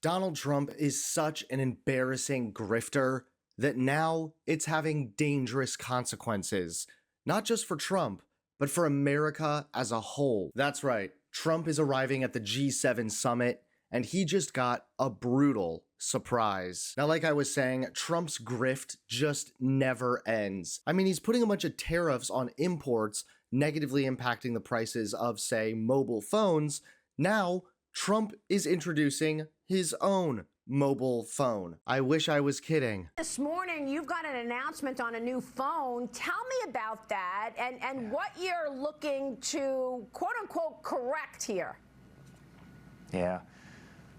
Donald Trump is such an embarrassing grifter that now it's having dangerous consequences, not just for Trump, but for America as a whole. That's right, Trump is arriving at the G7 summit, and he just got a brutal surprise. Now, like I was saying, Trump's grift just never ends. I mean, he's putting a bunch of tariffs on imports, negatively impacting the prices of, say, mobile phones. Now, Trump is introducing his own mobile phone. I wish I was kidding. This morning, you've got an announcement on a new phone. Tell me about that and what you're looking to, quote unquote, correct here. Yeah.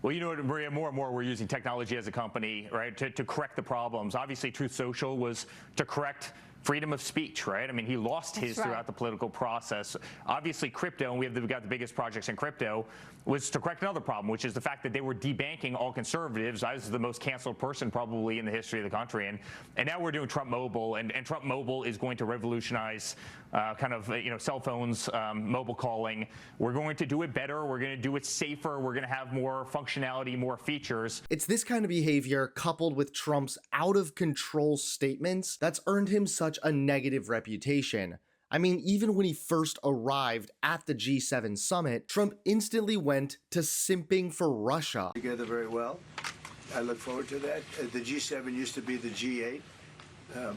Well, you know what, Maria, more and more we're using technology as a company, right, to correct the problems. Obviously, Truth Social was to correct freedom of speech, right? I mean, he lost his throughout the political process. Obviously, crypto, and we've got the biggest projects in crypto, was to correct another problem, which is the fact that they were debanking all conservatives. I was the most canceled person probably in the history of the country. And now we're doing Trump Mobile, and Trump Mobile is going to revolutionize cell phones, mobile calling. We're going to do it better. We're going to do it safer. We're going to have more functionality, more features. It's this kind of behavior coupled with Trump's out-of-control statements that's earned him such a negative reputation. I mean, even when he first arrived at the G7 summit, Trump instantly went to simping for Russia. Together very well. I look forward to that. The G7 used to be the G8.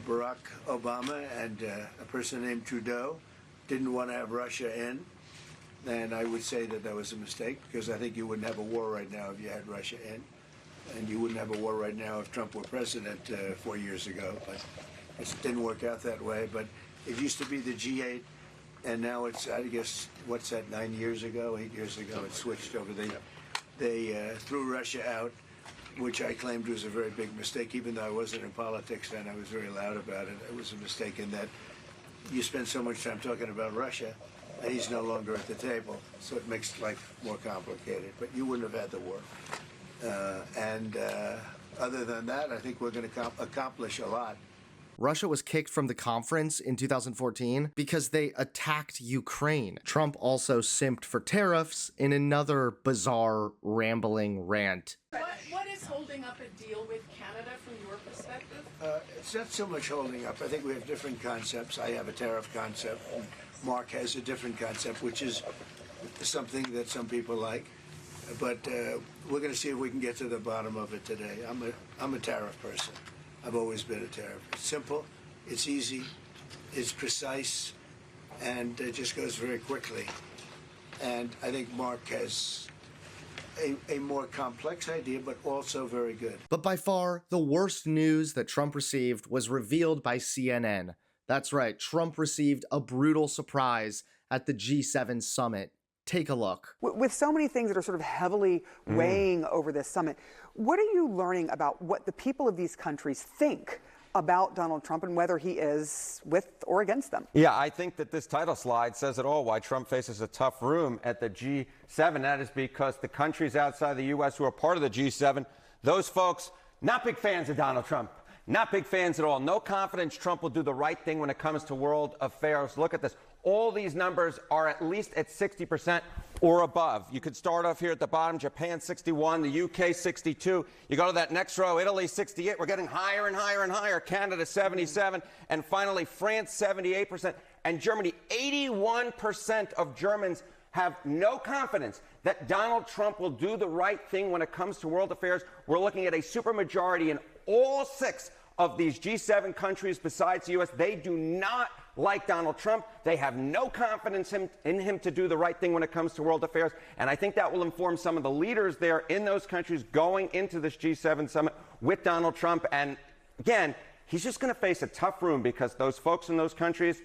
Barack Obama and a person named Trudeau didn't want to have Russia in. And I would say that that was a mistake, because I think you wouldn't have a war right now if you had Russia in. And you wouldn't have a war right now if Trump were president 4 years ago. But it didn't work out that way. But it used to be the G8, and now it's, I guess, what's that, 8 years ago, it switched over. They threw Russia out, which I claimed was a very big mistake. Even though I wasn't in politics then, I was very loud about it. It was a mistake in that you spend so much time talking about Russia, and he's no longer at the table, so it makes life more complicated. But you wouldn't have had the war. Other than that, I think we're going to accomplish a lot. Russia was kicked from the conference in 2014 because they attacked Ukraine. Trump also simped for tariffs in another bizarre, rambling rant. What is holding up a deal with Canada from your perspective? It's not so much holding up. I think we have different concepts. I have a tariff concept. Mark has a different concept, which is something that some people like. But we're going to see if we can get to the bottom of it today. I'm a tariff person. I've always been a tariff. It's simple, it's easy, it's precise, and it just goes very quickly. And I think Mark has a more complex idea, but also very good. But by far, the worst news that Trump received was revealed by CNN. That's right, Trump received a brutal surprise at the G7 summit. Take a look. With so many things that are sort of heavily weighing over this summit, what are you learning about what the people of these countries think about Donald Trump and whether he is with or against them? Yeah, I think that this title slide says it all, why Trump faces a tough room at the G7. That is because the countries outside the U.S. who are part of the G7, those folks, not big fans of Donald Trump. Not big fans at all. No confidence Trump will do the right thing when it comes to world affairs. Look at this. All these numbers are at least at 60% or above. You could start off here at the bottom, Japan 61, the UK 62. You go to that next row, Italy 68. We're getting higher and higher and higher. Canada 77. And finally, France 78%. And Germany, 81% of Germans have no confidence that Donald Trump will do the right thing when it comes to world affairs. We're looking at a supermajority in all 6 of these G7 countries besides the U.S. They do not like Donald Trump. They have no confidence in him to do the right thing when it comes to world affairs. And I think that will inform some of the leaders there in those countries going into this G7 summit with Donald Trump. And again, he's just going to face a tough room because those folks in those countries,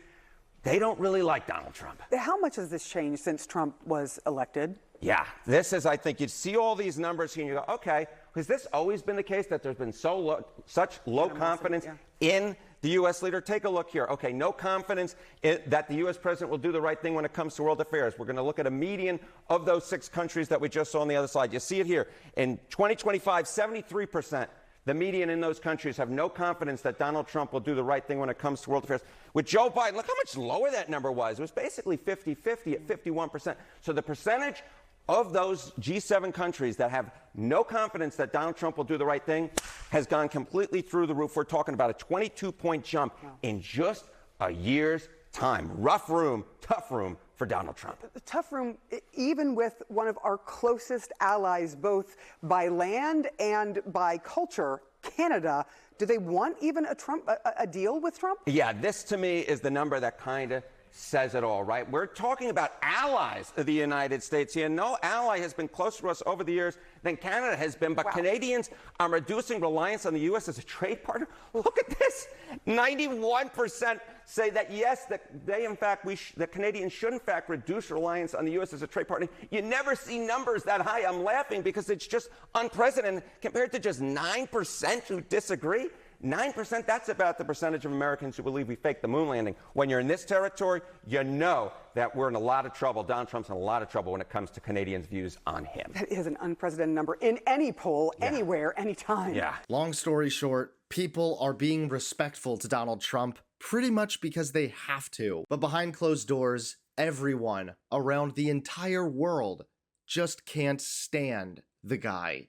they don't really like Donald Trump. How much has this changed since Trump was elected? Yeah, this is, I think, you see all these numbers here and you go, okay, has this always been the case that there's been such low confidence in the U.S. leader? Take a look here. Okay, no confidence that the U.S. president will do the right thing when it comes to world affairs. We're going to look at a median of those 6 countries that we just saw on the other slide. You see it here. In 2025, 73%. The median in those countries have no confidence that Donald Trump will do the right thing when it comes to world affairs. With Joe Biden, look how much lower that number was. It was basically 50-50 at 51%. So the percentage of those G7 countries that have no confidence that Donald Trump will do the right thing has gone completely through the roof. We're talking about a 22-point jump in just a year's time. Rough room, tough room for Donald Trump. Tough room, even with one of our closest allies, both by land and by culture, Canada. Do they want even a deal with Trump? Yeah, this to me is the number that kind of says it all, right? We're talking about allies of the United States here. No ally has been closer to us over the years than Canada has been, but Canadians are reducing reliance on the U.S. as a trade partner. Look at this. 91% say that yes, that they in fact, that Canadians should in fact reduce reliance on the U.S. as a trade partner. You never see numbers that high. I'm laughing because it's just unprecedented compared to just 9% who disagree. 9%, that's about the percentage of Americans who believe we faked the moon landing. When you're in this territory, you know that we're in a lot of trouble. Donald Trump's in a lot of trouble when it comes to Canadians' views on him. That is an unprecedented number in any poll, anywhere, anytime. Yeah. Long story short, people are being respectful to Donald Trump pretty much because they have to. But behind closed doors, everyone around the entire world just can't stand the guy.